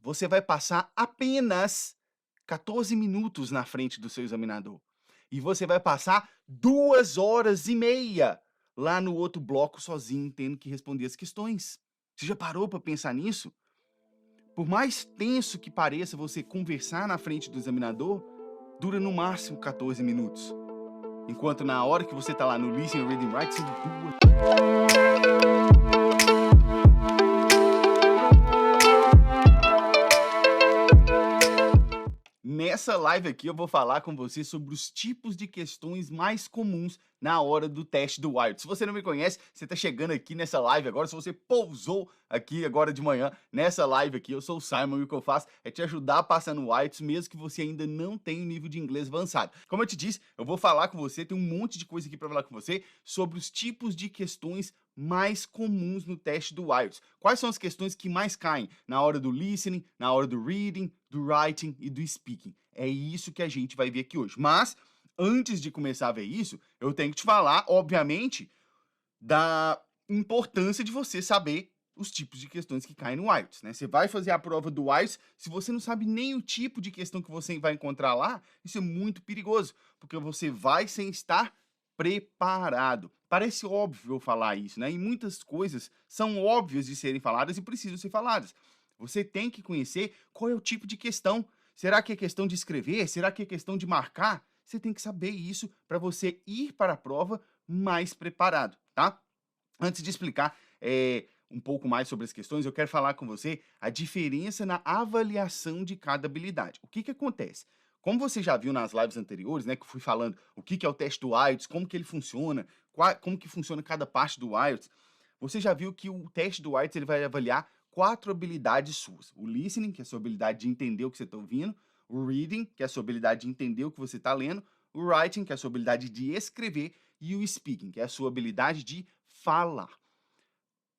você vai passar apenas 14 minutos na frente do seu examinador. E você vai passar 2 horas e meia lá no outro bloco sozinho, tendo que responder as questões. Você já parou para pensar nisso? Por mais tenso que pareça você conversar na frente do examinador, dura no máximo 14 minutos. Enquanto na hora que você está lá no Listen, Reading, Write, são 2. Nessa live aqui eu vou falar com você sobre os tipos de questões mais comuns na hora do teste do IELTS. Se você não me conhece, você está chegando aqui nessa live agora, se você pousou aqui agora de manhã nessa live aqui, eu sou o Simon e o que eu faço é te ajudar a passar no IELTS, mesmo que você ainda não tenha um nível de inglês avançado. Como eu te disse, eu vou falar com você, tem um monte de coisa aqui para falar com você sobre os tipos de questões mais comuns no teste do IELTS. Quais são as questões que mais caem na hora do listening, na hora do reading, do writing e do speaking? É isso que a gente vai ver aqui hoje. Mas, antes de começar a ver isso, eu tenho que te falar, obviamente, da importância de você saber os tipos de questões que caem no IELTS, né? Você vai fazer a prova do IELTS, se você não sabe nem o tipo de questão que você vai encontrar lá, isso é muito perigoso, porque você vai sem estar preparado. Parece óbvio eu falar isso, né? E muitas coisas são óbvias de serem faladas e precisam ser faladas. Você tem que conhecer qual é o tipo de questão. Será que é questão de escrever? Será que é questão de marcar? Você tem que saber isso para você ir para a prova mais preparado, tá? Antes de explicar um pouco mais sobre as questões, eu quero falar com você a diferença na avaliação de cada habilidade. O que que acontece? Como você já viu nas lives anteriores, né, que eu fui falando o que que é o teste do IELTS, como que ele funciona, como que funciona cada parte do IELTS, você já viu que o teste do IELTS ele vai avaliar 4 habilidades suas. O listening, que é a sua habilidade de entender o que você está ouvindo, o reading, que é a sua habilidade de entender o que você está lendo, o writing, que é a sua habilidade de escrever, e o speaking, que é a sua habilidade de falar.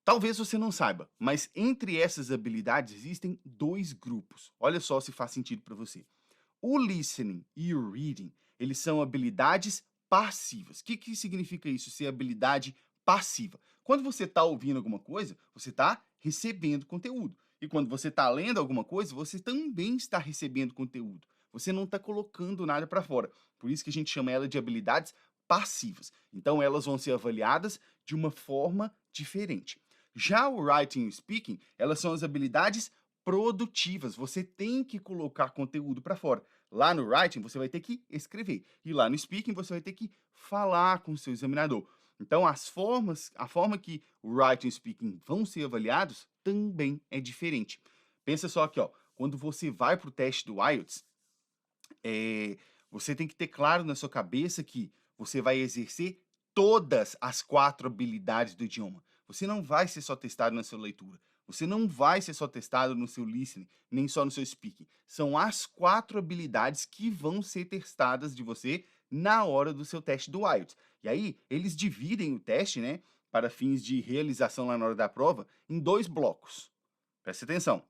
Talvez você não saiba, mas entre essas habilidades existem 2 grupos. Olha só se faz sentido para você. O listening e o reading, eles são habilidades passivas. O que que significa isso, ser habilidade passiva? Quando você está ouvindo alguma coisa, você está recebendo conteúdo. E quando você está lendo alguma coisa, você também está recebendo conteúdo. Você não está colocando nada para fora. Por isso que a gente chama ela de habilidades passivas. Então, elas vão ser avaliadas de uma forma diferente. Já o writing e o speaking, elas são as habilidades produtivas. Você tem que colocar conteúdo para fora. Lá no writing, você vai ter que escrever. E lá no speaking, você vai ter que falar com o seu examinador. Então, a forma que o writing e o speaking vão ser avaliados também é diferente. Pensa só aqui, ó, quando você vai para o teste do IELTS, você tem que ter claro na sua cabeça que você vai exercer todas as 4 habilidades do idioma. Você não vai ser só testado na sua leitura. Você não vai ser só testado no seu listening, nem só no seu speaking. São as 4 habilidades que vão ser testadas de você na hora do seu teste do IELTS. E aí, eles dividem o teste, né, para fins de realização lá na hora da prova, em 2 blocos. Preste atenção.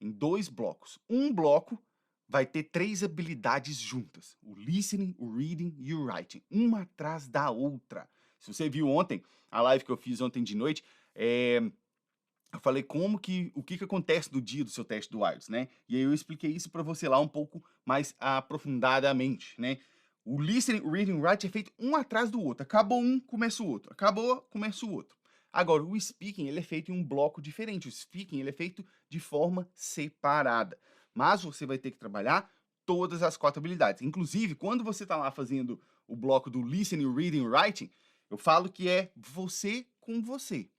Em 2 blocos. Um bloco vai ter 3 habilidades juntas: o listening, o reading e o writing, uma atrás da outra. Se você viu ontem, a live que eu fiz ontem de noite, eu falei o que que acontece no dia do seu teste do IELTS, né? E aí eu expliquei isso para você lá um pouco mais aprofundadamente, né? O listening, o reading e o writing é feito um atrás do outro. Acabou um, começa o outro. Acabou, começa o outro. Agora, o speaking, ele é feito em um bloco diferente. O speaking, ele é feito de forma separada. Mas você vai ter que trabalhar todas as 4 habilidades. Inclusive, quando você está lá fazendo o bloco do listening, reading e writing, eu falo que é você com você.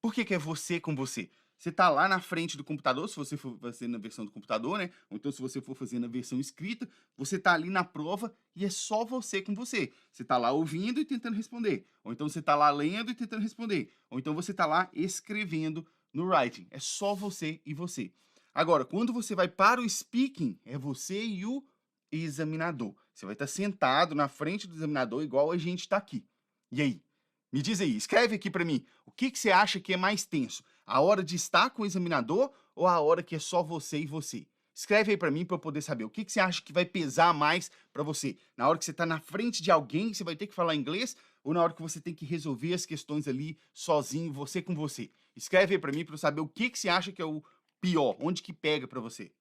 Por que que é você com você? Você está lá na frente do computador, se você for fazer na versão do computador, né? Ou então se você for fazer na versão escrita, você está ali na prova e é só você com você. Você está lá ouvindo e tentando responder. Ou então você está lá lendo e tentando responder. Ou então você está lá escrevendo no writing. É só você e você. Agora, quando você vai para o speaking, é você e o examinador. Você vai estar sentado na frente do examinador igual a gente está aqui. E aí? Me diz aí, escreve aqui para mim, o que que você acha que é mais tenso? A hora de estar com o examinador ou a hora que é só você e você? Escreve aí para mim para eu poder saber o que que você acha que vai pesar mais para você. Na hora que você está na frente de alguém, você vai ter que falar inglês ou na hora que você tem que resolver as questões ali sozinho, você com você? Escreve aí para mim para eu saber o que que você acha que é o pior? Onde que pega pra você?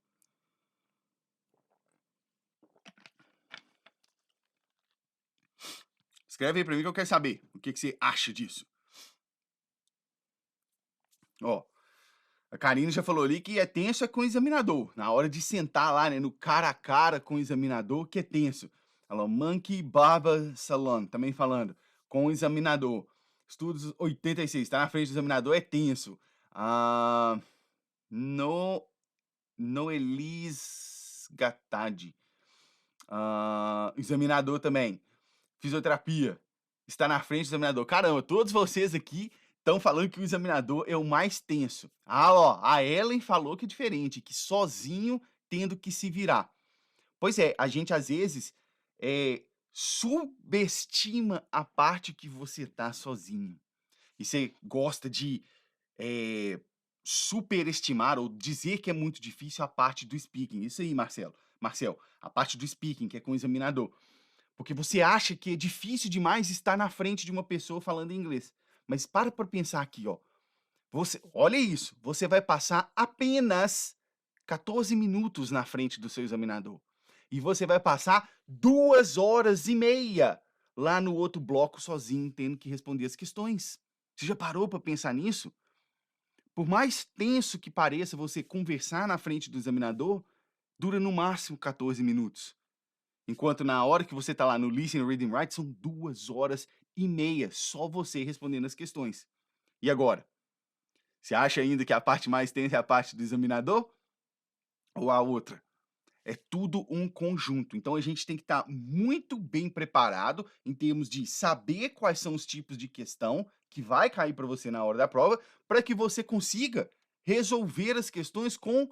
Escreve aí pra mim que eu quero saber o que você acha disso. Ó, a Karine já falou ali que é tenso é com o examinador. Na hora de sentar lá, né, no cara a cara com o examinador, que é tenso. Ela, Monkey Barber Salon, também falando, com o examinador. Estudos 86, tá na frente do examinador, é tenso. Ah, no, Noelis Gattadi. Examinador também. Fisioterapia. Está na frente do examinador. Caramba, todos vocês aqui estão falando que o examinador é o mais tenso. Ah, ó, a Ellen falou que é diferente, que sozinho tendo que se virar. Pois é, a gente às vezes subestima a parte que você tá sozinho. E você gosta de eh, superestimar ou dizer que é muito difícil a parte do speaking. Isso aí, Marcelo. Marcel, a parte do speaking, que é com o examinador. Porque você acha que é difícil demais estar na frente de uma pessoa falando inglês. Mas para pensar aqui, ó. Olha isso, você vai passar apenas 14 minutos na frente do seu examinador. E você vai passar 2 horas e meia lá no outro bloco sozinho, tendo que responder as questões. Você já parou para pensar nisso? Por mais tenso que pareça você conversar na frente do examinador, dura no máximo 14 minutos. Enquanto na hora que você está lá no Listen, Reading, Write, são 2 horas e meia só você respondendo as questões. E agora? Você acha ainda que a parte mais tensa é a parte do examinador? Ou a outra? É tudo um conjunto. Então a gente tem que estar muito bem preparado em termos de saber quais são os tipos de questão que vai cair para você na hora da prova, para que você consiga resolver as questões com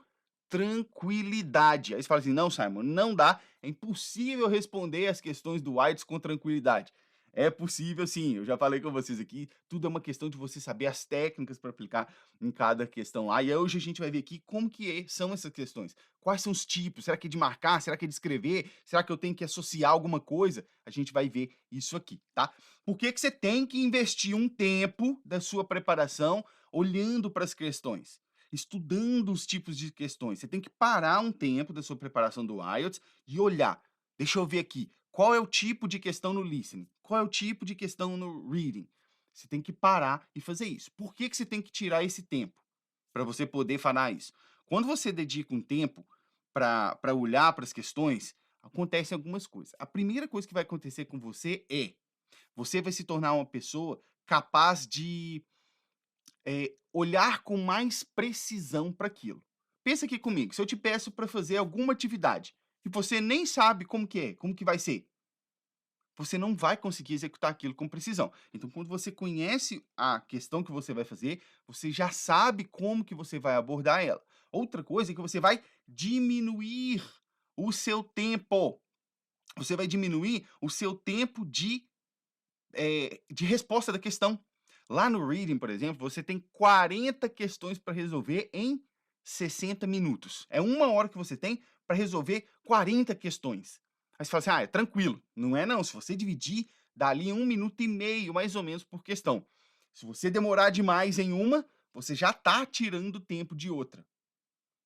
tranquilidade. Aí você fala assim: não, Simon, não dá, é impossível responder as questões do IELTS com tranquilidade. É possível sim, eu já falei com vocês aqui, tudo é uma questão de você saber as técnicas para aplicar em cada questão lá. E hoje a gente vai ver aqui como que são essas questões. Quais são os tipos? Será que é de marcar? Será que é de escrever? Será que eu tenho que associar alguma coisa? A gente vai ver isso aqui, tá? Por que que você tem que investir um tempo da sua preparação olhando para as questões? Estudando os tipos de questões. Você tem que parar um tempo da sua preparação do IELTS e olhar. Deixa eu ver aqui. Qual é o tipo de questão no listening? Qual é o tipo de questão no reading? Você tem que parar e fazer isso. Por que que você tem que tirar esse tempo para você poder falar isso? Quando você dedica um tempo para olhar para as questões, acontecem algumas coisas. A primeira coisa que vai acontecer com você é você vai se tornar uma pessoa capaz de olhar com mais precisão para aquilo. Pensa aqui comigo, se eu te peço para fazer alguma atividade e você nem sabe como que é, como que vai ser, você não vai conseguir executar aquilo com precisão. Então, quando você conhece a questão que você vai fazer, você já sabe como que você vai abordar ela. Outra coisa é que você vai diminuir o seu tempo. Você vai diminuir o seu tempo de resposta da questão. Lá no Reading, por exemplo, você tem 40 questões para resolver em 60 minutos. É 1 hora que você tem para resolver 40 questões. Aí você fala assim, é tranquilo. Não é não, se você dividir, dá ali 1 minuto e meio, mais ou menos, por questão. Se você demorar demais em uma, você já está tirando tempo de outra.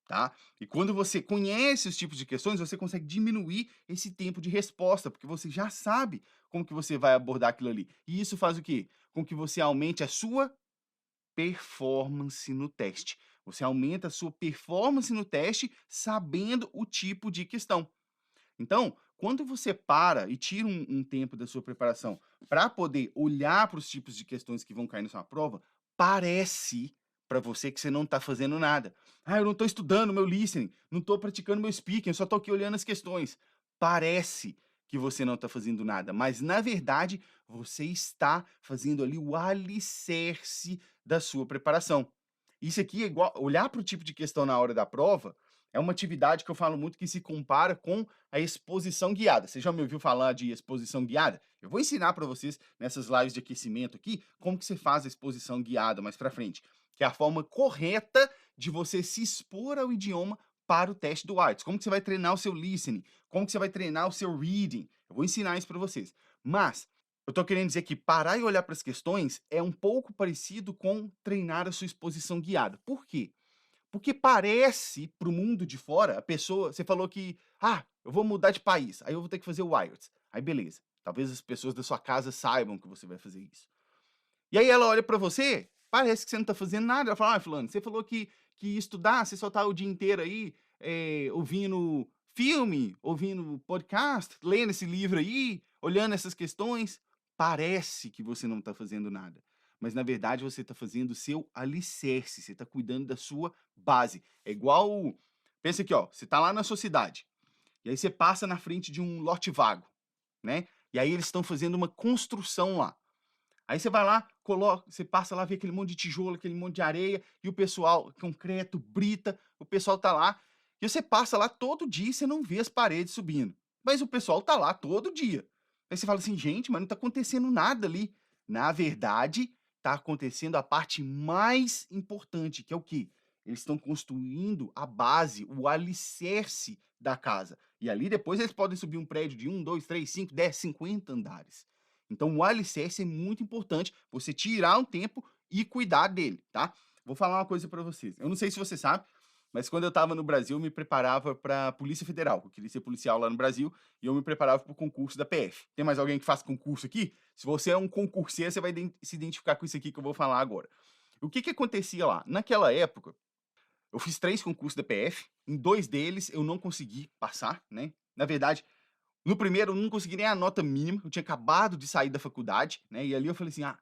Tá? E quando você conhece os tipos de questões, você consegue diminuir esse tempo de resposta, porque você já sabe como que você vai abordar aquilo ali. E isso faz o quê? Com que você aumente a sua performance no teste. Você aumenta a sua performance no teste sabendo o tipo de questão. Então, quando você para e tira um tempo da sua preparação para poder olhar para os tipos de questões que vão cair na sua prova, parece para você que você não está fazendo nada. Ah, eu não estou estudando meu listening, não estou praticando meu speaking, eu só estou aqui olhando as questões. Parece que você não está fazendo nada, mas na verdade você está fazendo ali o alicerce da sua preparação. Isso aqui é igual olhar para o tipo de questão na hora da prova. É uma atividade que eu falo muito que se compara com a exposição guiada. Você já me ouviu falar de exposição guiada? Eu vou ensinar para vocês nessas lives de aquecimento aqui como que você faz a exposição guiada mais para frente, que é a forma correta de você se expor ao idioma para o teste do IELTS. Como que você vai treinar o seu listening? Como que você vai treinar o seu reading? Eu vou ensinar isso para vocês. Mas eu estou querendo dizer que parar e olhar para as questões é um pouco parecido com treinar a sua exposição guiada. Por quê? Porque parece para o mundo de fora, a pessoa você falou que: "Ah, eu vou mudar de país, aí eu vou ter que fazer o IELTS". Aí beleza, talvez as pessoas da sua casa saibam que você vai fazer isso. E aí ela olha pra você, parece que você não tá fazendo nada, ela fala: "Ah, fulano, você falou que ia estudar, você só tá o dia inteiro aí, ouvindo filme, ouvindo podcast, lendo esse livro aí, olhando essas questões. Parece que você não tá fazendo nada, mas na verdade você tá fazendo o seu alicerce, você tá cuidando da sua base". É igual pensa aqui, ó, você tá lá na sua cidade, e aí você passa na frente de um lote vago, né, e aí eles estão fazendo uma construção lá. Aí você vai lá, coloca, você passa lá, vê aquele monte de tijolo, aquele monte de areia, e o pessoal, concreto, brita, o pessoal tá lá. E você passa lá todo dia e você não vê as paredes subindo. Mas o pessoal tá lá todo dia. Aí você fala assim, gente, mas não tá acontecendo nada ali. Na verdade, tá acontecendo a parte mais importante, que é o quê? Eles estão construindo a base, o alicerce da casa. E ali depois eles podem subir um prédio de 1, 2, 3, 5, 10, 50 andares. Então o alicerce é muito importante, você tirar um tempo e cuidar dele, tá? Vou falar uma coisa para vocês. Eu não sei se você sabe, mas quando eu estava no Brasil, eu me preparava para Polícia Federal. Eu queria ser policial lá no Brasil e eu me preparava para o concurso da PF. Tem mais alguém que faz concurso aqui? Se você é um concurseiro, você vai se identificar com isso aqui que eu vou falar agora. O que acontecia lá? Naquela época, eu fiz 3 concursos da PF, em 2 deles eu não consegui passar, né? Na verdade, no primeiro eu não consegui nem a nota mínima, eu tinha acabado de sair da faculdade, né, e ali eu falei assim: "Ah,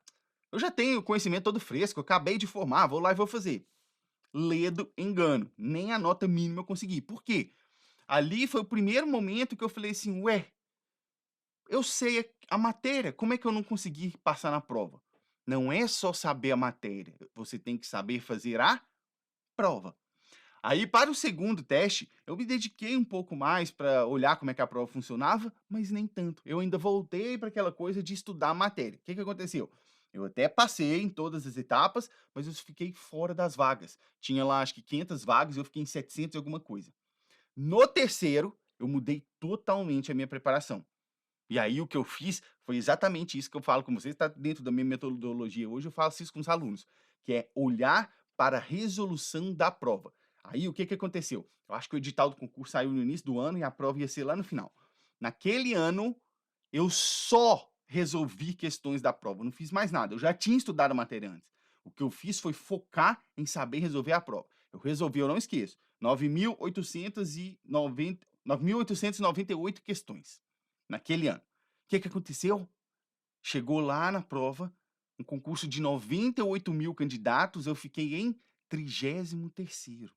eu já tenho conhecimento todo fresco, eu acabei de formar, vou lá e vou fazer". Ledo engano, nem a nota mínima eu consegui. Por quê? Ali foi o primeiro momento que eu falei assim: "Ué, eu sei a matéria, como é que eu não consegui passar na prova?". Não é só saber a matéria, você tem que saber fazer a prova. Aí, para o segundo teste, eu me dediquei um pouco mais para olhar como é que a prova funcionava, mas nem tanto. Eu ainda voltei para aquela coisa de estudar a matéria. O que aconteceu? Eu até passei em todas as etapas, mas eu fiquei fora das vagas. Tinha lá, acho que 500 vagas, e eu fiquei em 700 e alguma coisa. No terceiro, eu mudei totalmente a minha preparação. E aí o que eu fiz foi exatamente isso que eu falo com vocês, está dentro da minha metodologia hoje, eu faço isso com os alunos, que é olhar para a resolução da prova. Aí o que aconteceu? Eu acho que o edital do concurso saiu no início do ano e a prova ia ser lá no final. Naquele ano, eu só resolvi questões da prova, não fiz mais nada. Eu já tinha estudado a matéria antes. O que eu fiz foi focar em saber resolver a prova. Eu resolvi, eu não esqueço, 9.898 questões naquele ano. O que aconteceu? Chegou lá na prova, um concurso de 98.000 candidatos, eu fiquei em 33º.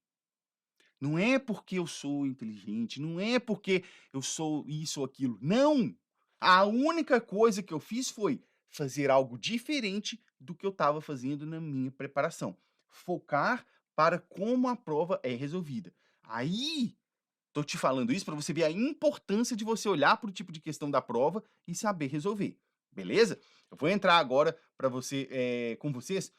Não é porque eu sou inteligente, não é porque eu sou isso ou aquilo, não! A única coisa que eu fiz foi fazer algo diferente do que eu estava fazendo na minha preparação. Focar para como a prova é resolvida. Aí tô te falando isso para você ver a importância de você olhar para o tipo de questão da prova e saber resolver, beleza? Eu vou entrar agora para você, com vocês,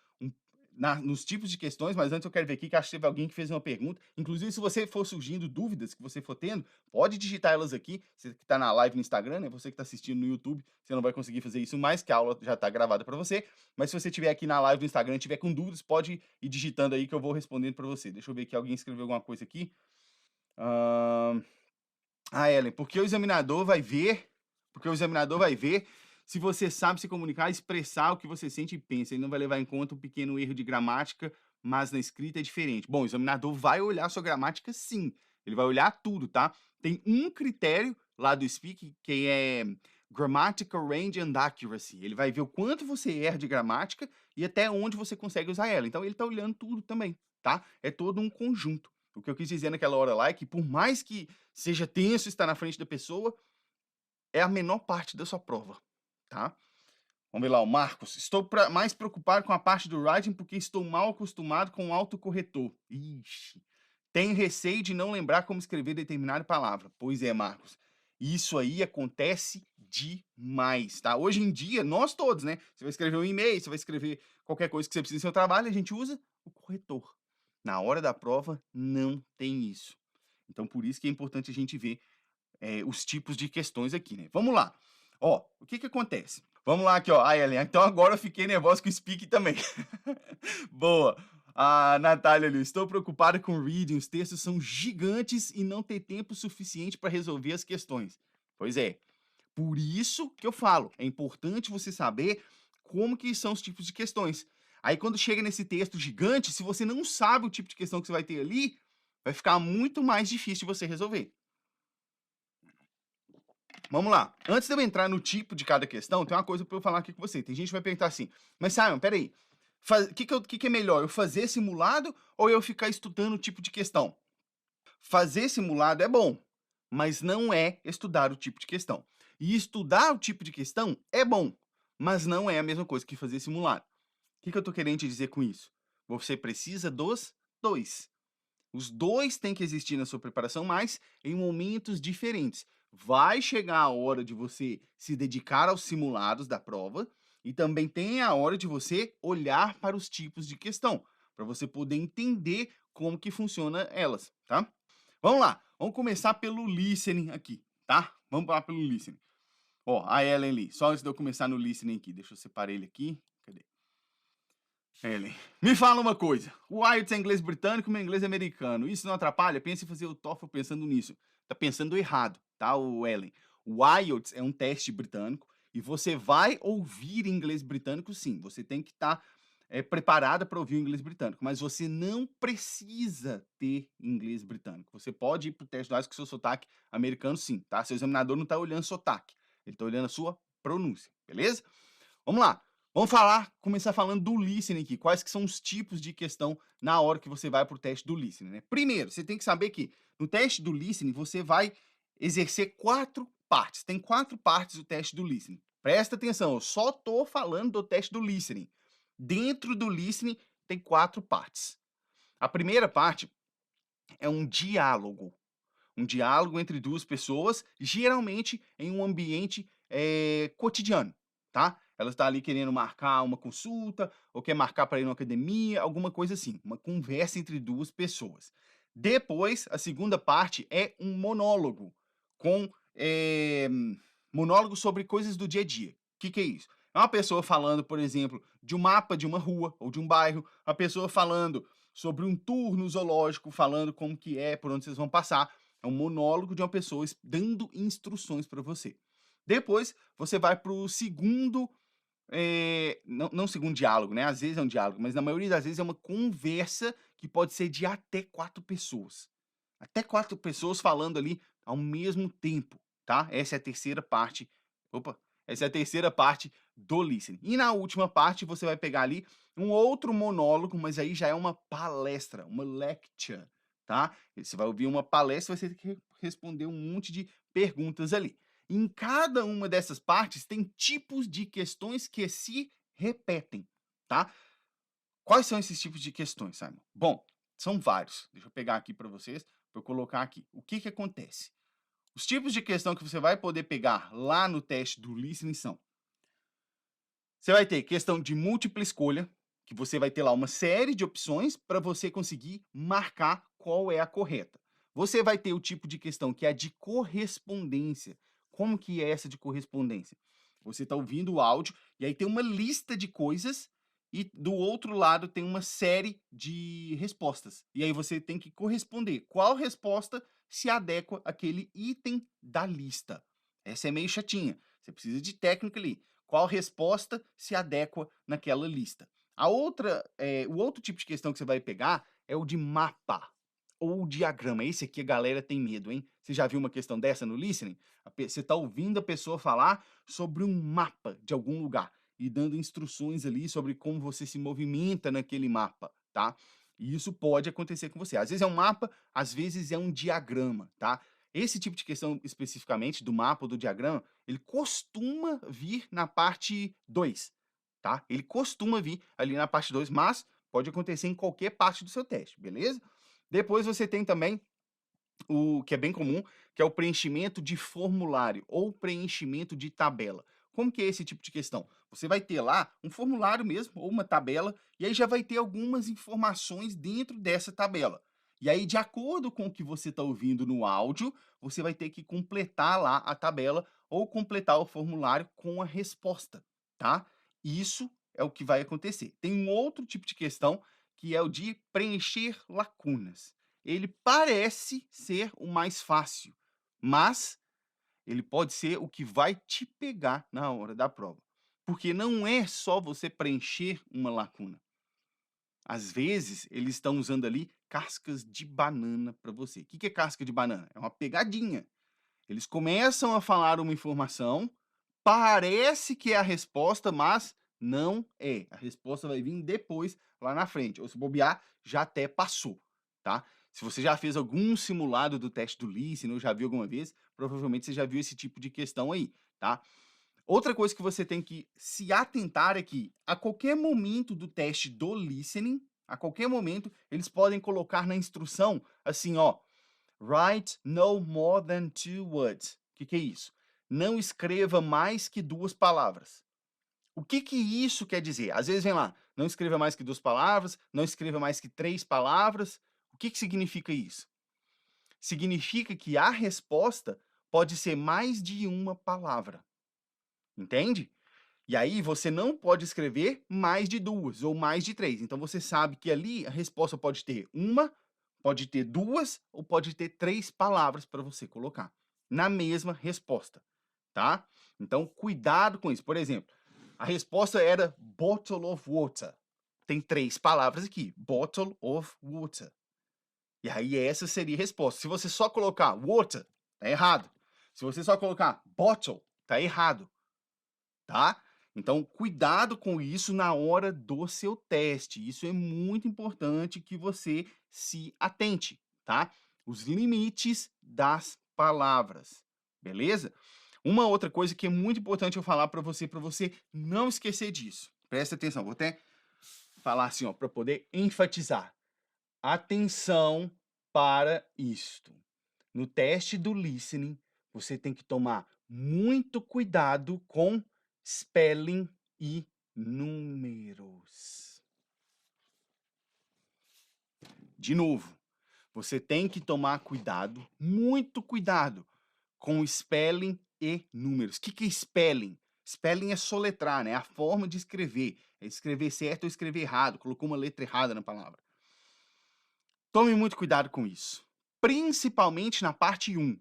nos tipos de questões, mas antes eu quero ver aqui que acho que teve alguém que fez uma pergunta. Inclusive, se você for surgindo dúvidas que você for tendo, pode digitar elas aqui. Você que está na live no Instagram, né? Você que está assistindo no YouTube, você não vai conseguir fazer isso mais, que a aula já está gravada para você. Mas se você estiver aqui na live no Instagram e tiver com dúvidas, pode ir digitando aí que eu vou respondendo para você. Deixa eu ver aqui, alguém escreveu alguma coisa aqui. Ahn, Ellen, porque o examinador vai ver se você sabe se comunicar, expressar o que você sente e pensa. Ele não vai levar em conta um pequeno erro de gramática, mas na escrita é diferente. Bom, o examinador vai olhar a sua gramática, sim. Ele vai olhar tudo, tá? Tem um critério lá do Speak que é Grammatical Range and Accuracy. Ele vai ver o quanto você erra de gramática e até onde você consegue usar ela. Então ele tá olhando tudo também, tá? É todo um conjunto. O que eu quis dizer naquela hora lá é que por mais que seja tenso estar na frente da pessoa, é a menor parte da sua prova, tá? Vamos ver lá, o Marcos. Estou mais preocupado com a parte do writing porque estou mal acostumado com o autocorretor. Ixi. Tenho receio de não lembrar como escrever determinada palavra. Pois é, Marcos. Isso aí acontece demais, tá? Hoje em dia, nós todos, né? Você vai escrever um e-mail, você vai escrever qualquer coisa que você precisa no seu trabalho, a gente usa o corretor. Na hora da prova, não tem isso. Então, por isso que é importante a gente ver os tipos de questões aqui, né? Vamos lá. Ó, o que acontece? Vamos lá aqui, ó. Ellen, então agora eu fiquei nervoso com o speak também. Boa. A Natália ali, estou preocupada com reading, os textos são gigantes e não ter tempo suficiente para resolver as questões. Pois é, por isso que eu falo, é importante você saber como que são os tipos de questões. Aí quando chega nesse texto gigante, se você não sabe o tipo de questão que você vai ter ali, vai ficar muito mais difícil de você resolver. Vamos lá. Antes de eu entrar no tipo de cada questão, tem uma coisa para eu falar aqui com você. Tem gente que vai perguntar assim, mas Simon, peraí, o que é melhor, eu fazer simulado ou eu ficar estudando o tipo de questão? Fazer simulado é bom, mas não é estudar o tipo de questão. E estudar o tipo de questão é bom, mas não é a mesma coisa que fazer simulado. O que eu estou querendo te dizer com isso? Você precisa dos dois. Os dois têm que existir na sua preparação, mas em momentos diferentes. Vai chegar a hora de você se dedicar aos simulados da prova e também tem a hora de você olhar para os tipos de questão, para você poder entender como que funciona elas, tá? Vamos lá, vamos começar pelo listening aqui, tá? Vamos lá pelo listening. Ó, a Ellen ali, só antes de eu começar no listening aqui, deixa eu separar ele aqui. Cadê? Ellen, me fala uma coisa. O IELTS é inglês britânico, meu inglês é americano. Isso não atrapalha? Pense em fazer o TOEFL pensando nisso. Tá pensando errado, tá, o Ellen? O IELTS é um teste britânico e você vai ouvir inglês britânico, sim. Você tem que estar preparada para ouvir o inglês britânico, mas você não precisa ter inglês britânico. Você pode ir para o teste do IELTS com seu sotaque americano, sim, tá? Seu examinador não está olhando sotaque, ele está olhando a sua pronúncia, beleza? Vamos lá. Vamos começar falando do listening aqui. Quais que são os tipos de questão na hora que você vai para o teste do listening, né? Primeiro, você tem que saber que no teste do listening você vai exercer 4 partes. Tem 4 partes do teste do listening. Presta atenção, eu só tô falando do teste do listening. Dentro do listening tem 4 partes. A primeira parte é um diálogo. Um diálogo entre duas pessoas, geralmente em um ambiente cotidiano, tá? Ela está ali querendo marcar uma consulta, ou quer marcar para ir numa academia, alguma coisa assim. Uma conversa entre duas pessoas. Depois, a segunda parte é um monólogo, com monólogo sobre coisas do dia a dia. O que é isso? É uma pessoa falando, por exemplo, de um mapa de uma rua ou de um bairro, a pessoa falando sobre um tour no zoológico, falando como que é, por onde vocês vão passar. É um monólogo de uma pessoa dando instruções para você. Depois, você vai para o segundo, não segundo diálogo, né? Às vezes é um diálogo, mas na maioria das vezes é uma conversa que pode ser de até 4 pessoas. Até 4 pessoas falando ali ao mesmo tempo, tá? Essa é a terceira parte. Opa! Essa é a terceira parte do listening. E na última parte, você vai pegar ali um outro monólogo, mas aí já é uma palestra, uma lecture, tá? Você vai ouvir uma palestra, você tem que responder um monte de perguntas ali. Em cada uma dessas partes tem tipos de questões que se repetem, tá? Quais são esses tipos de questões, Simon? Bom, são vários. Deixa eu pegar aqui para vocês, para eu colocar aqui. O que acontece? Os tipos de questão que você vai poder pegar lá no teste do listening são: você vai ter questão de múltipla escolha, que você vai ter lá uma série de opções para você conseguir marcar qual é a correta. Você vai ter o tipo de questão que é a de correspondência. Como que é essa de correspondência? Você está ouvindo o áudio e aí tem uma lista de coisas e do outro lado tem uma série de respostas. E aí você tem que corresponder qual resposta se adequa àquele item da lista. Essa é meio chatinha. Você precisa de técnica ali. Qual resposta se adequa naquela lista? O outro tipo de questão que você vai pegar é o de mapa ou diagrama. Esse aqui a galera tem medo, hein? Você já viu uma questão dessa no listening? Você está ouvindo a pessoa falar sobre um mapa de algum lugar e dando instruções ali sobre como você se movimenta naquele mapa, tá? E isso pode acontecer com você. Às vezes é um mapa, às vezes é um diagrama, tá? Esse tipo de questão especificamente do mapa ou do diagrama, ele costuma vir na parte 2, tá? Ele costuma vir ali na parte 2, mas pode acontecer em qualquer parte do seu teste, beleza? Depois você tem também o que é bem comum, que é o preenchimento de formulário ou preenchimento de tabela. Como que é esse tipo de questão? Você vai ter lá um formulário mesmo, ou uma tabela, e aí já vai ter algumas informações dentro dessa tabela. E aí, de acordo com o que você está ouvindo no áudio, você vai ter que completar lá a tabela ou completar o formulário com a resposta, tá? Isso é o que vai acontecer. Tem um outro tipo de questão que é o de preencher lacunas. Ele parece ser o mais fácil, mas ele pode ser o que vai te pegar na hora da prova. Porque não é só você preencher uma lacuna. Às vezes, eles estão usando ali cascas de banana para você. O que é casca de banana? É uma pegadinha. Eles começam a falar uma informação, parece que é a resposta, mas não é. A resposta vai vir depois, lá na frente. Ou se bobear, já até passou, tá? Se você já fez algum simulado do teste do listening ou já viu alguma vez, provavelmente você já viu esse tipo de questão aí, tá? Outra coisa que você tem que se atentar é que, a qualquer momento do teste do listening, a qualquer momento, eles podem colocar na instrução assim, ó, write no more than 2 words. O que é isso? Não escreva mais que 2 palavras. O que isso quer dizer? Às vezes vem lá, não escreva mais que 2 palavras, não escreva mais que 3 palavras. O que significa isso? Significa que a resposta pode ser mais de uma palavra. Entende? E aí você não pode escrever mais de 2 ou mais de 3. Então você sabe que ali a resposta pode ter uma, pode ter 2 ou pode ter 3 palavras para você colocar na mesma resposta, tá? Então cuidado com isso. Por exemplo, a resposta era bottle of water. Tem 3 palavras aqui, bottle of water. E aí essa seria a resposta. Se você só colocar water, tá errado. Se você só colocar bottle, tá errado, tá? Então, cuidado com isso na hora do seu teste. Isso é muito importante que você se atente, tá? Os limites das palavras, beleza? Uma outra coisa que é muito importante eu falar para você não esquecer disso. Presta atenção, vou até falar assim, ó, para poder enfatizar. Atenção para isto. No teste do listening, você tem que tomar muito cuidado com spelling e números. De novo, você tem que tomar cuidado, muito cuidado, com spelling e números. O que é spelling? Spelling é soletrar, né? A forma de escrever. É escrever certo ou escrever errado. Colocou uma letra errada na palavra. Tome muito cuidado com isso. Principalmente na parte 1,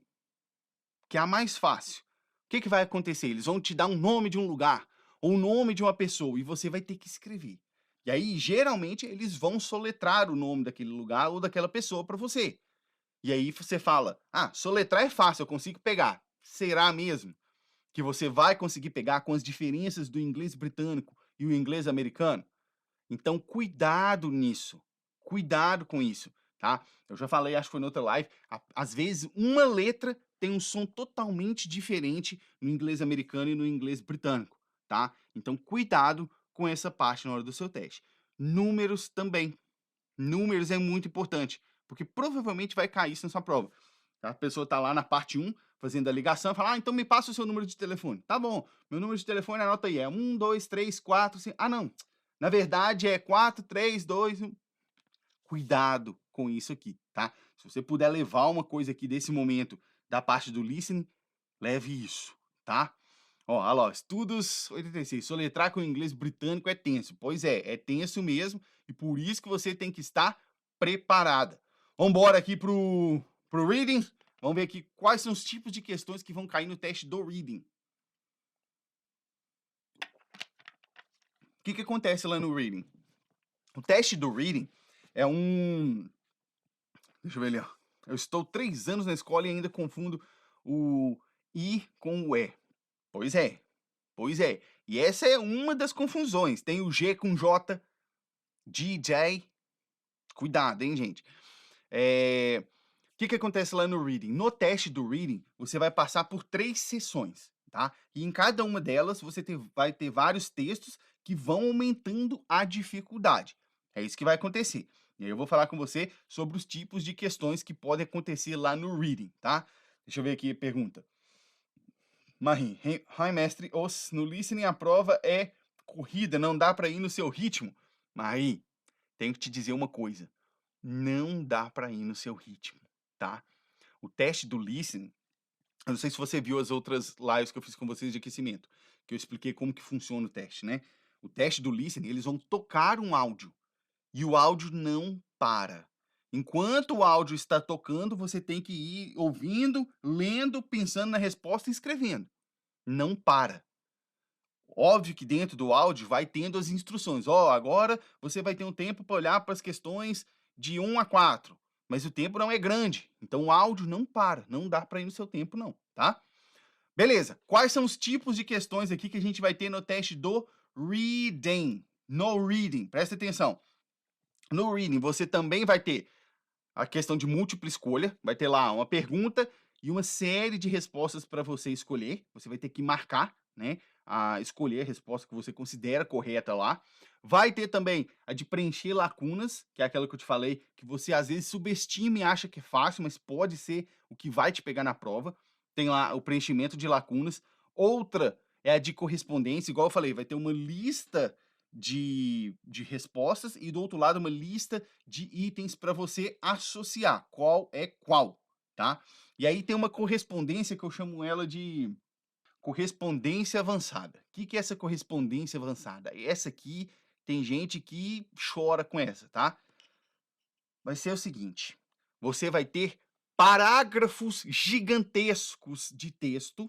que é a mais fácil. O que vai acontecer? Eles vão te dar um nome de um lugar ou o nome de uma pessoa e você vai ter que escrever. E aí, geralmente, eles vão soletrar o nome daquele lugar ou daquela pessoa para você. E aí você fala: ah, soletrar é fácil, eu consigo pegar. Será mesmo que você vai conseguir pegar com as diferenças do inglês britânico e o inglês americano? Então, cuidado nisso. Cuidado com isso, tá? Eu já falei, acho que foi na outra live, às vezes uma letra tem um som totalmente diferente no inglês americano e no inglês britânico, tá? Então, cuidado com essa parte na hora do seu teste. Números também. Números é muito importante, porque provavelmente vai cair isso na sua prova. A pessoa está lá na parte 1, fazendo a ligação, e fala, então me passa o seu número de telefone. Tá bom, meu número de telefone, anota aí, é 1, 2, 3, 4, 5... Ah, não, na verdade é 4, 3, 2, 1. Cuidado com isso aqui, tá? Se você puder levar uma coisa aqui desse momento da parte do listening, leve isso, tá? Ó, olha lá, estudos 86, soletrar com o inglês britânico é tenso. Pois é tenso mesmo, e por isso que você tem que estar preparada. Vamos embora aqui pro reading. Vamos ver aqui quais são os tipos de questões que vão cair no teste do reading. O que acontece lá no reading? O teste do reading é um... Deixa eu ver ali, ó. Eu estou 3 anos na escola e ainda confundo o I com o E. Pois é. Pois é. E essa é uma das confusões. Tem o G com J, DJ. Cuidado, hein, gente? O que acontece lá no reading? No teste do reading, você vai passar por 3 sessões, tá? E em cada uma delas, você vai ter vários textos que vão aumentando a dificuldade. É isso que vai acontecer. E aí eu vou falar com você sobre os tipos de questões que podem acontecer lá no reading, tá? Deixa eu ver aqui a pergunta. Marim, hi mestre, no listening a prova é corrida, não dá para ir no seu ritmo. Marim, tenho que te dizer uma coisa. Não dá para ir no seu ritmo, tá? O teste do listening, eu não sei se você viu as outras lives que eu fiz com vocês de aquecimento, que eu expliquei como que funciona o teste, né? O teste do listening, eles vão tocar um áudio. e o áudio não para. Enquanto o áudio está tocando, você tem que ir ouvindo, lendo, pensando na resposta e escrevendo. Não para. Óbvio que dentro do áudio vai tendo as instruções. Ó, agora você vai ter um tempo para olhar para as questões de 1 a 4, mas o tempo não é grande. Então o áudio não para, não dá para ir no seu tempo não, tá? Beleza. Quais são os tipos de questões aqui que a gente vai ter no teste do reading? No reading, presta atenção. No reading você também vai ter a questão de múltipla escolha, vai ter lá uma pergunta e uma série de respostas para você escolher. Você vai ter que marcar, né, escolher a resposta que você considera correta lá. Vai ter também a de preencher lacunas, que é aquela que eu te falei, que você às vezes subestima e acha que é fácil, mas pode ser o que vai te pegar na prova. Tem lá o preenchimento de lacunas. Outra é a de correspondência, igual eu falei, vai ter uma lista de respostas e do outro lado uma lista de itens para você associar qual é qual, tá? E aí tem uma correspondência que eu chamo ela de correspondência avançada. O que que é essa correspondência avançada? Essa aqui tem gente que chora com essa, tá? Vai ser o seguinte: você vai ter parágrafos gigantescos de texto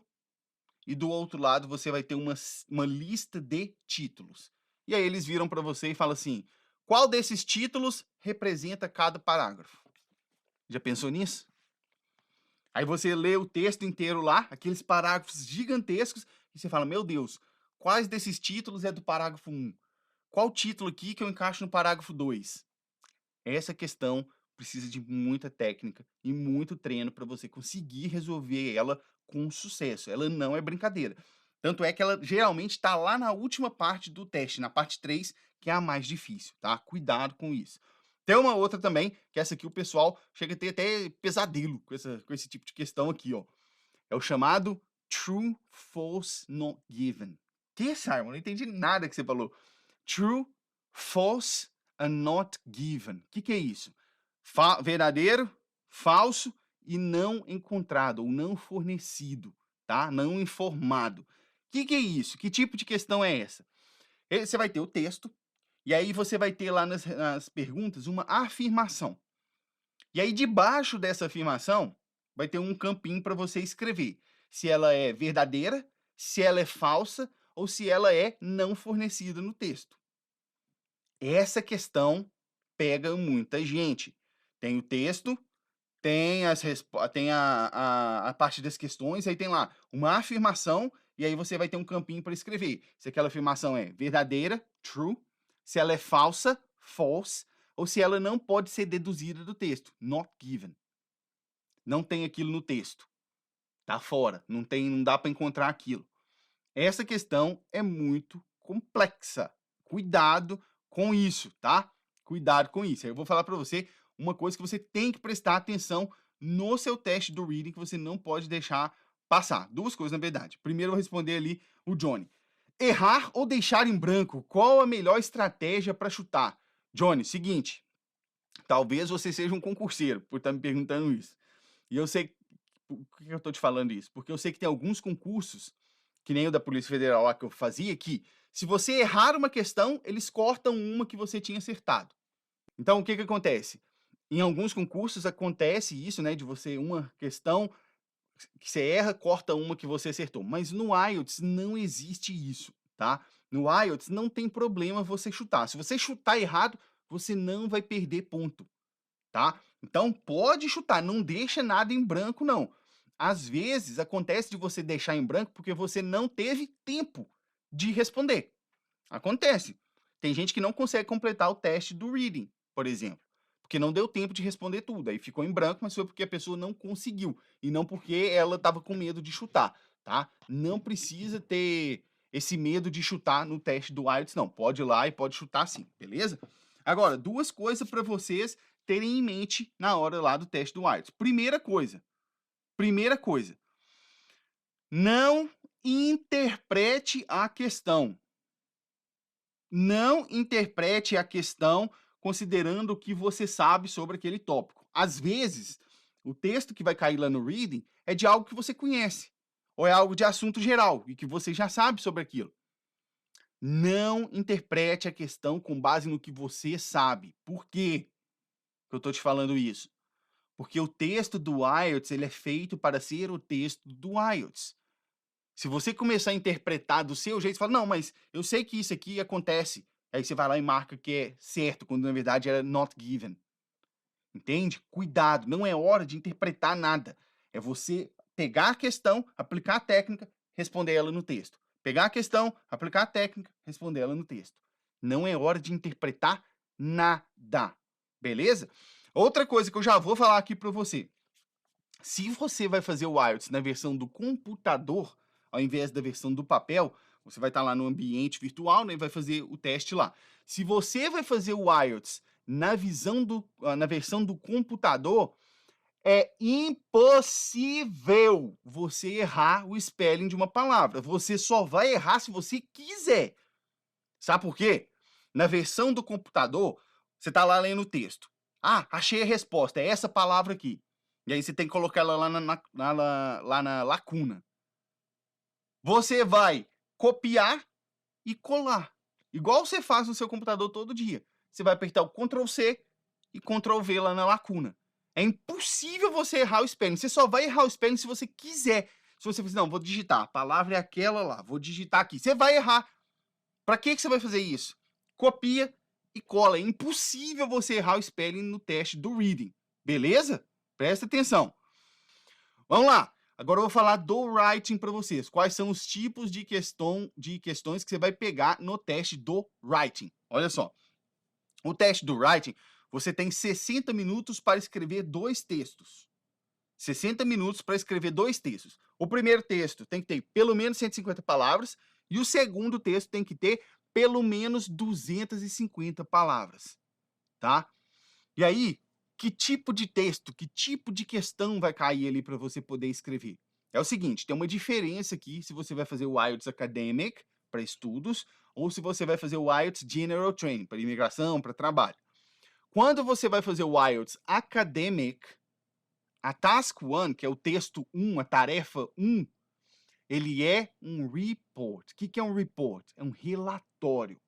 e do outro lado você vai ter uma lista de títulos. E aí eles viram para você e falam assim: qual desses títulos representa cada parágrafo? Já pensou nisso? Aí você lê o texto inteiro lá, aqueles parágrafos gigantescos, e você fala: meu Deus, quais desses títulos é do parágrafo 1? Qual título aqui que eu encaixo no parágrafo 2? Essa questão precisa de muita técnica e muito treino para você conseguir resolver ela com sucesso. Ela não é brincadeira. Tanto é que ela geralmente está lá na última parte do teste, na parte 3, que é a mais difícil, tá? Cuidado com isso. Tem uma outra também, que essa aqui o pessoal chega a ter até pesadelo com esse tipo de questão aqui, ó. É o chamado True, False, Not Given. Que, Simon? Não entendi nada que você falou. True, false and not given. O que é isso? Verdadeiro, falso e não encontrado ou não fornecido, tá? Não informado. O que é isso? Que tipo de questão é essa? Você vai ter o texto e aí você vai ter lá nas perguntas uma afirmação. E aí debaixo dessa afirmação vai ter um campinho para você escrever se ela é verdadeira, se ela é falsa ou se ela é não fornecida no texto. Essa questão pega muita gente. Tem o texto, tem tem a parte das questões, aí tem lá uma afirmação, e aí você vai ter um campinho para escrever. Se aquela afirmação é verdadeira, true, se ela é falsa, false, ou se ela não pode ser deduzida do texto, not given. Não tem aquilo no texto. Tá fora, não dá para encontrar aquilo. Essa questão é muito complexa. Cuidado com isso, tá? Cuidado com isso. Eu vou falar para você uma coisa que você tem que prestar atenção no seu teste do reading que você não pode deixar passar. Duas coisas, na verdade. Primeiro, eu vou responder ali o Johnny. Errar ou deixar em branco? Qual a melhor estratégia para chutar? Johnny, seguinte. Talvez você seja um concurseiro por estar me perguntando isso. E eu sei. Por que eu estou te falando isso? Porque eu sei que tem alguns concursos que nem o da Polícia Federal lá que eu fazia, que se você errar uma questão, eles cortam uma que você tinha acertado. Então, o que acontece? Em alguns concursos acontece isso, né, de você, uma questão que você erra, corta uma que você acertou. Mas no IELTS não existe isso, tá? No IELTS não tem problema você chutar. Se você chutar errado, você não vai perder ponto, tá? Então, pode chutar, não deixa nada em branco, não. Às vezes, acontece de você deixar em branco porque você não teve tempo de responder. Acontece. Tem gente que não consegue completar o teste do reading, por exemplo, porque não deu tempo de responder tudo. Aí ficou em branco, mas foi porque a pessoa não conseguiu e não porque ela estava com medo de chutar, tá? Não precisa ter esse medo de chutar no teste do IELTS, não. Pode ir lá e pode chutar sim, beleza? Agora, duas coisas para vocês terem em mente na hora lá do teste do IELTS. Primeira coisa, não interprete a questão. Não interprete a questão considerando o que você sabe sobre aquele tópico. Às vezes, o texto que vai cair lá no reading é de algo que você conhece, ou é algo de assunto geral e que você já sabe sobre aquilo. Não interprete a questão com base no que você sabe. Por quê que eu estou te falando isso? Porque o texto do IELTS, ele é feito para ser o texto do IELTS. Se você começar a interpretar do seu jeito, você fala, não, mas eu sei que isso aqui acontece. Aí você vai lá e marca que é certo, quando na verdade era not given. Entende? Cuidado, não é hora de interpretar nada. É você pegar a questão, aplicar a técnica, responder ela no texto. Pegar a questão, aplicar a técnica, responder ela no texto. Não é hora de interpretar nada. Beleza? Outra coisa que eu já vou falar aqui para você. Se você vai fazer o IELTS na versão do computador, ao invés da versão do papel, você vai estar lá no ambiente virtual, né, e vai fazer o teste lá. Se você vai fazer o IELTS na versão do computador, é impossível você errar o spelling de uma palavra. Você só vai errar se você quiser. Sabe por quê? Na versão do computador, você está lá lendo o texto. Ah, achei a resposta, é essa palavra aqui. E aí você tem que colocar ela lá na lacuna. Você vai copiar e colar. Igual você faz no seu computador todo dia. Você vai apertar o Ctrl C e Ctrl V lá na lacuna. É impossível você errar o spelling. Você só vai errar o spelling se você quiser. Se você fizer, não, vou digitar, a palavra é aquela lá, vou digitar aqui. Você vai errar. Para que você vai fazer isso? Copia e cola. É impossível você errar o spelling no teste do reading. Beleza? Presta atenção. Vamos lá. Agora eu vou falar do writing para vocês. Quais são os tipos de questões que você vai pegar no teste do writing? Olha só. O teste do writing, você tem 60 minutos para escrever 2 textos. 60 minutos para escrever 2 textos. O primeiro texto tem que ter pelo menos 150 palavras e o segundo texto tem que ter pelo menos 250 palavras, tá? E aí, que tipo de texto, que tipo de questão vai cair ali para você poder escrever? É o seguinte, tem uma diferença aqui se você vai fazer o IELTS Academic para estudos ou se você vai fazer o IELTS General Training para imigração, para trabalho. Quando você vai fazer o IELTS Academic, a Task 1, que é o texto 1, a tarefa 1, ele é um report. O que é um report? É um relatório.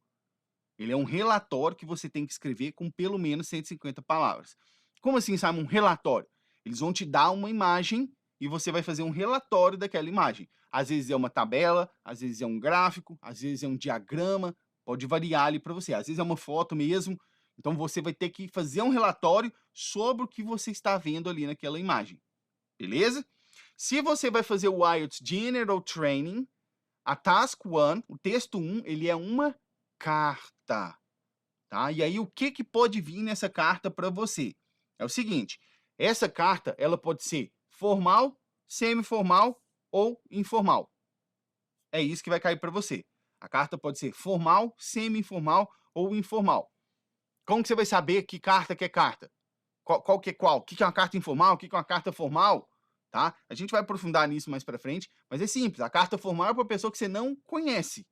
Ele é um relatório que você tem que escrever com pelo menos 150 palavras. Como assim, sabe? Um relatório. Eles vão te dar uma imagem e você vai fazer um relatório daquela imagem. Às vezes é uma tabela, às vezes é um gráfico, às vezes é um diagrama, pode variar ali para você. Às vezes é uma foto mesmo. Então você vai ter que fazer um relatório sobre o que você está vendo ali naquela imagem. Beleza? Se você vai fazer o IELTS General Training, a Task 1, o texto 1, ele é uma carta, tá? E aí o que pode vir nessa carta para você? É o seguinte, essa carta, ela pode ser formal, semi-formal ou informal. É isso que vai cair para você. A carta pode ser formal, semi-informal ou informal. Como que você vai saber que carta que é carta? Qual que é qual? O que é uma carta informal? O que é uma carta formal? Tá? A gente vai aprofundar nisso mais para frente, mas é simples. A carta formal é para pessoa que você não conhece.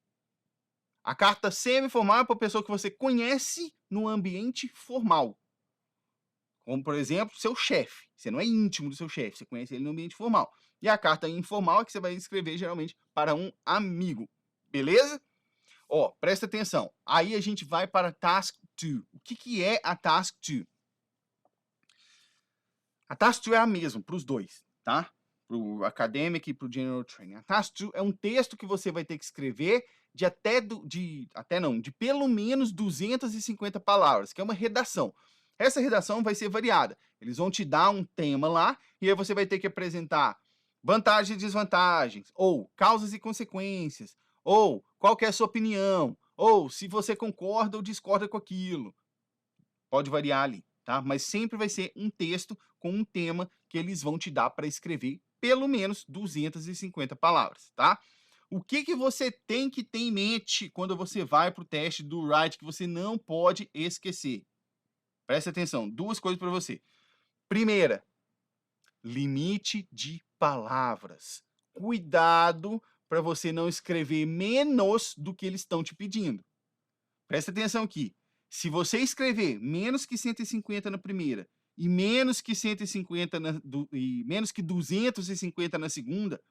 A carta semi-formal é para pessoa que você conhece no ambiente formal. Como, por exemplo, seu chefe. Você não é íntimo do seu chefe, você conhece ele no ambiente formal. E a carta informal é que você vai escrever geralmente para um amigo. Beleza? Ó, presta atenção. Aí a gente vai para a Task 2. O que é a Task 2? A Task 2 é a mesma para os dois, tá? Para o Academic e para o General Training. A Task 2 é um texto que você vai ter que escrever de pelo menos 250 palavras, que é uma redação. Essa redação vai ser variada. Eles vão te dar um tema lá e aí você vai ter que apresentar vantagens e desvantagens, ou causas e consequências, ou qual que é a sua opinião, ou se você concorda ou discorda com aquilo. Pode variar ali, tá? Mas sempre vai ser um texto com um tema que eles vão te dar para escrever pelo menos 250 palavras, tá? O que você tem que ter em mente quando você vai para o teste do Write que você não pode esquecer? Presta atenção, 2 coisas para você. Primeira, limite de palavras. Cuidado para você não escrever menos do que eles estão te pedindo. Presta atenção aqui. Se você escrever menos que 150 na primeira e menos que 150 e menos que 250 na segunda,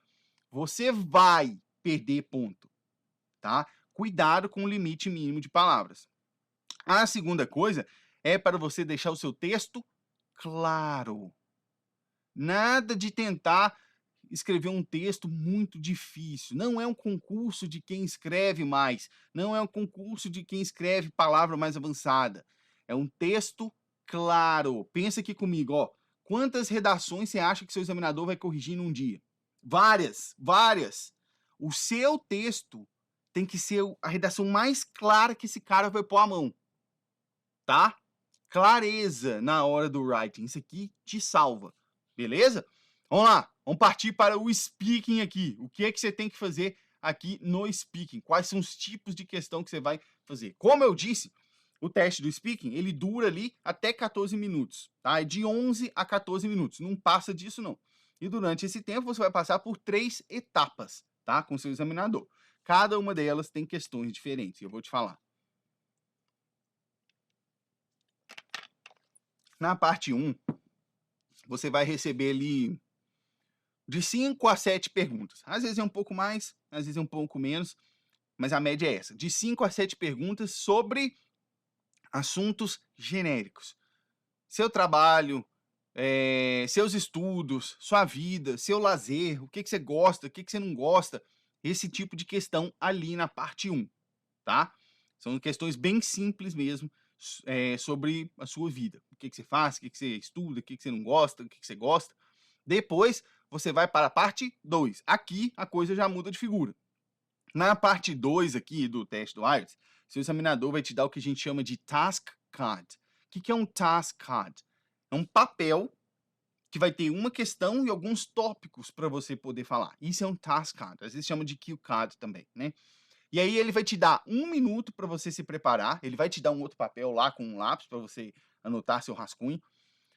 você vai perder ponto, tá? cuidado com o limite mínimo de palavras. A segunda coisa é para você deixar o seu texto claro. Nada de tentar escrever um texto muito difícil. Não é um concurso de quem escreve mais. Não é um concurso de quem escreve palavra mais avançada. É um texto claro. Pensa aqui comigo, ó. Quantas redações você acha que seu examinador vai corrigir num dia? Várias, várias. O seu texto tem que ser a redação mais clara que esse cara vai pôr a mão, tá? Clareza na hora do writing. Isso aqui te salva, beleza? Vamos lá, vamos partir para o speaking aqui. O que é que você tem que fazer aqui no speaking? Quais são os tipos de questão que você vai fazer? Como eu disse, o teste do speaking, ele dura ali até 14 minutos, tá? É de 11 a 14 minutos, não passa disso não. E durante esse tempo você vai passar por 3 etapas, tá? Com seu examinador. Cada uma delas tem questões diferentes, eu vou te falar. Na parte 1, você vai receber ali de 5 a 7 perguntas. Às vezes é um pouco mais, às vezes é um pouco menos, mas a média é essa. De 5 a 7 perguntas sobre assuntos genéricos. Seu trabalho, seus estudos, sua vida, seu lazer, o que você gosta, o que você não gosta. Esse tipo de questão ali na parte 1, tá? São questões bem simples mesmo, sobre a sua vida. O que você faz, o que você estuda, o que você não gosta, o que você gosta. Depois, você vai para a parte 2. Aqui, a coisa já muda de figura. Na parte 2 aqui do teste do IELTS, seu examinador vai te dar o que a gente chama de task card. O que é um task card? É um papel que vai ter uma questão e alguns tópicos para você poder falar. Isso é um task card. Às vezes chama de cue card também, né? E aí ele vai te dar 1 minuto para você se preparar. Ele vai te dar um outro papel lá com um lápis para você anotar seu rascunho.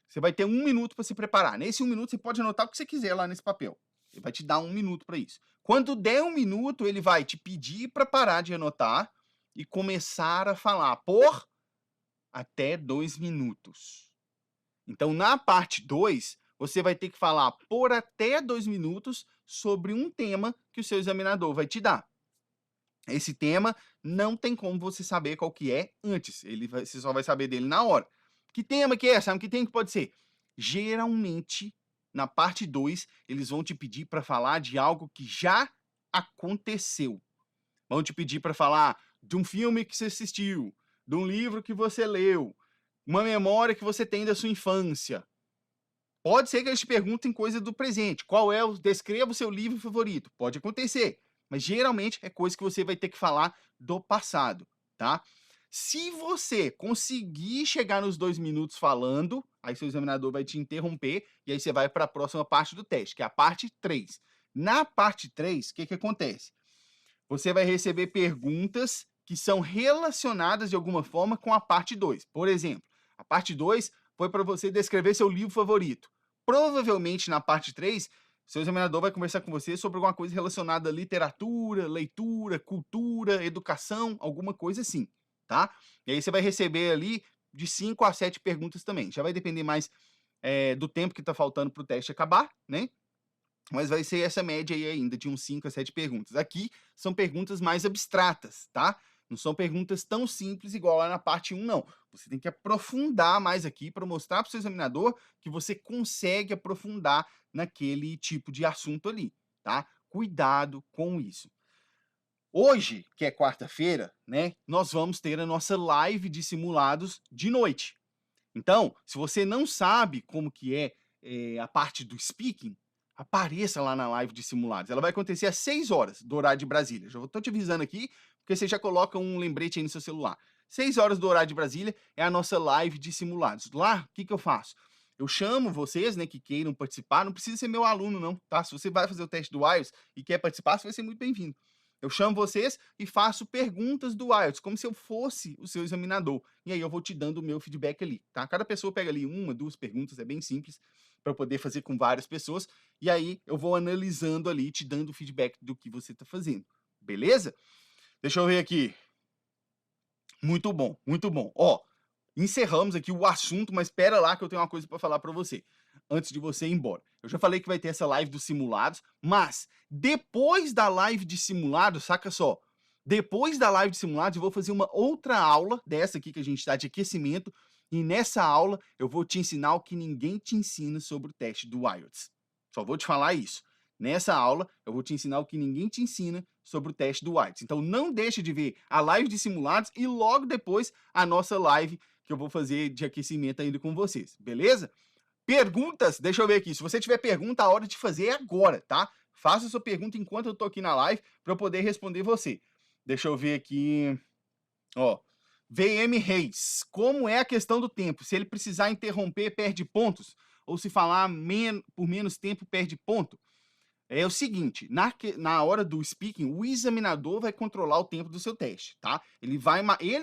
Você vai ter 1 minuto para se preparar. Nesse 1 minuto você pode anotar o que você quiser lá nesse papel. Ele vai te dar 1 minuto para isso. Quando der 1 minuto, ele vai te pedir para parar de anotar e começar a falar por até 2 minutos. Então, na parte 2, você vai ter que falar por até 2 minutos sobre um tema que o seu examinador vai te dar. Esse tema não tem como você saber qual que é antes. Você só vai saber dele na hora. Que tema que é? Sabe que tema que pode ser? Geralmente, na parte 2, eles vão te pedir para falar de algo que já aconteceu. Vão te pedir para falar de um filme que você assistiu, de um livro que você leu, uma memória que você tem da sua infância. Pode ser que eles te perguntem coisa do presente. Descreva o seu livro favorito. Pode acontecer. Mas geralmente é coisa que você vai ter que falar do passado, tá? Se você conseguir chegar nos 2 minutos falando, aí seu examinador vai te interromper e aí você vai para a próxima parte do teste, que é a parte 3. Na parte 3, o que acontece? Você vai receber perguntas que são relacionadas de alguma forma com a parte 2. Por exemplo, a parte 2 foi para você descrever seu livro favorito. Provavelmente na parte 3, seu examinador vai conversar com você sobre alguma coisa relacionada à literatura, leitura, cultura, educação, alguma coisa assim, tá? E aí você vai receber ali de 5 a 7 perguntas também. Já vai depender mais do tempo que está faltando para o teste acabar, né? Mas vai ser essa média aí ainda, de uns 5 a 7 perguntas. Aqui são perguntas mais abstratas, tá? Não são perguntas tão simples igual lá na parte 1, não. Você tem que aprofundar mais aqui para mostrar para o seu examinador que você consegue aprofundar naquele tipo de assunto ali, tá? Cuidado com isso. Hoje, que é quarta-feira, né, nós vamos ter a nossa live de simulados de noite. Então, se você não sabe como que é a parte do speaking, apareça lá na live de simulados. Ela vai acontecer às 6 horas do horário de Brasília. Já estou te avisando aqui, porque você já coloca um lembrete aí no seu celular. 6 horas do horário de Brasília é a nossa live de simulados. Lá, o que eu faço? Eu chamo vocês, né, que queiram participar. Não precisa ser meu aluno, não, tá? Se você vai fazer o teste do IELTS e quer participar, você vai ser muito bem-vindo. Eu chamo vocês e faço perguntas do IELTS, como se eu fosse o seu examinador. E aí eu vou te dando o meu feedback ali, tá? Cada pessoa pega ali 1, 2 perguntas, é bem simples, para poder fazer com várias pessoas. E aí eu vou analisando ali, te dando o feedback do que você está fazendo. Beleza? Deixa eu ver aqui. Muito bom, muito bom. Ó, encerramos aqui o assunto, mas espera lá que eu tenho uma coisa para falar para você, antes de você ir embora. Eu já falei que vai ter essa live dos simulados, mas depois da live de simulados, saca só, Depois da live de simulados, eu vou fazer uma outra aula dessa aqui que a gente está de aquecimento, e nessa aula eu vou te ensinar o que ninguém te ensina sobre o teste do IELTS. Só vou te falar isso. Nessa aula, eu vou te ensinar o que ninguém te ensina sobre o teste do IELTS. Então não deixe de ver a live de simulados e logo depois a nossa live que eu vou fazer de aquecimento ainda com vocês, beleza? Perguntas, deixa eu ver aqui. Se você tiver pergunta, a hora de fazer é agora, tá? Faça sua pergunta enquanto eu tô aqui na live para eu poder responder você. Deixa eu ver aqui. Ó, VM Reis. Como é a questão do tempo? Se ele precisar interromper, perde pontos? Ou se falar por menos tempo, perde ponto? É o seguinte, na hora do speaking, o examinador vai controlar o tempo do seu teste, tá? Ele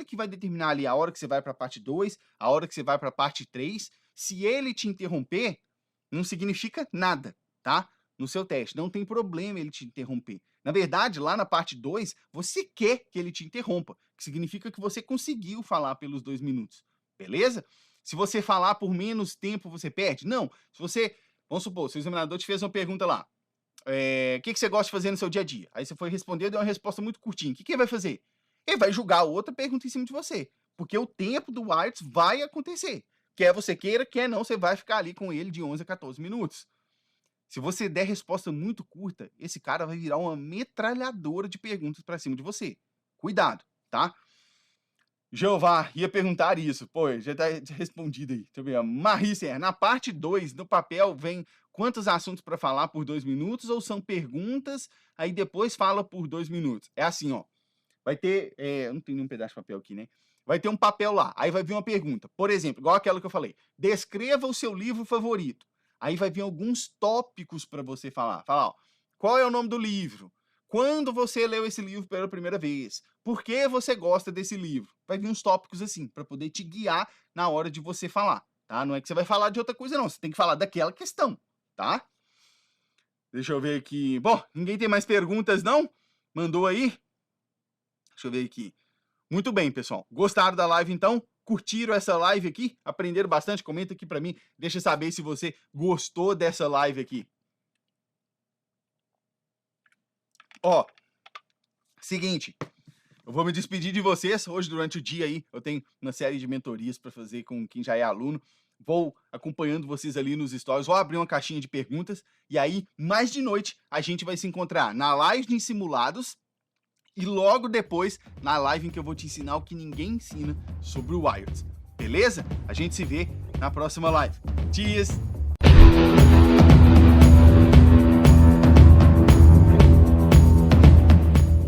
que vai determinar ali a hora que você vai para a parte 2, a hora que você vai para a parte 3. Se ele te interromper, não significa nada, tá? No seu teste, não tem problema ele te interromper. Na verdade, lá na parte 2, você quer que ele te interrompa, que significa que você conseguiu falar pelos 2 minutos, beleza? Se você falar por menos tempo, você perde? Não. Se você, vamos supor, seu examinador te fez uma pergunta lá, o que você gosta de fazer no seu dia a dia? Aí você foi responder, deu uma resposta muito curtinha. O que ele vai fazer? Ele vai julgar outra pergunta em cima de você, porque o tempo do IELTS vai acontecer. Quer você queira, quer não, você vai ficar ali com ele de 11 a 14 minutos. Se você der resposta muito curta, esse cara vai virar uma metralhadora de perguntas para cima de você. Cuidado, tá? Jeová, ia perguntar isso. Pô, já tá respondido aí. Deixa eu ver. Marissa, na parte 2, no papel, vem quantos assuntos para falar por 2 minutos ou são perguntas, aí depois fala por 2 minutos? É assim, ó. Vai ter... não tem nenhum pedaço de papel aqui, né? Vai ter um papel lá. Aí vai vir uma pergunta. Por exemplo, igual aquela que eu falei. Descreva o seu livro favorito. Aí vai vir alguns tópicos para você falar. Fala, ó, qual é o nome do livro? Quando você leu esse livro pela primeira vez? Por que você gosta desse livro? Vai vir uns tópicos assim, para poder te guiar na hora de você falar, tá? Não é que você vai falar de outra coisa, não. Você tem que falar daquela questão, tá? Deixa eu ver aqui. Bom, ninguém tem mais perguntas, não? Mandou aí? Deixa eu ver aqui. Muito bem, pessoal. Gostaram da live, então? Curtiram essa live aqui? Aprenderam bastante? Comenta aqui para mim. Deixa eu saber se você gostou dessa live aqui. Ó, seguinte, eu vou me despedir de vocês. Hoje, durante o dia aí, eu tenho uma série de mentorias para fazer com quem já é aluno. Vou acompanhando vocês ali nos stories. Vou abrir uma caixinha de perguntas. E aí, mais de noite, a gente vai se encontrar na live de simulados. E logo depois, na live em que eu vou te ensinar o que ninguém ensina sobre o IELTS. Beleza? A gente se vê na próxima live. Cheers!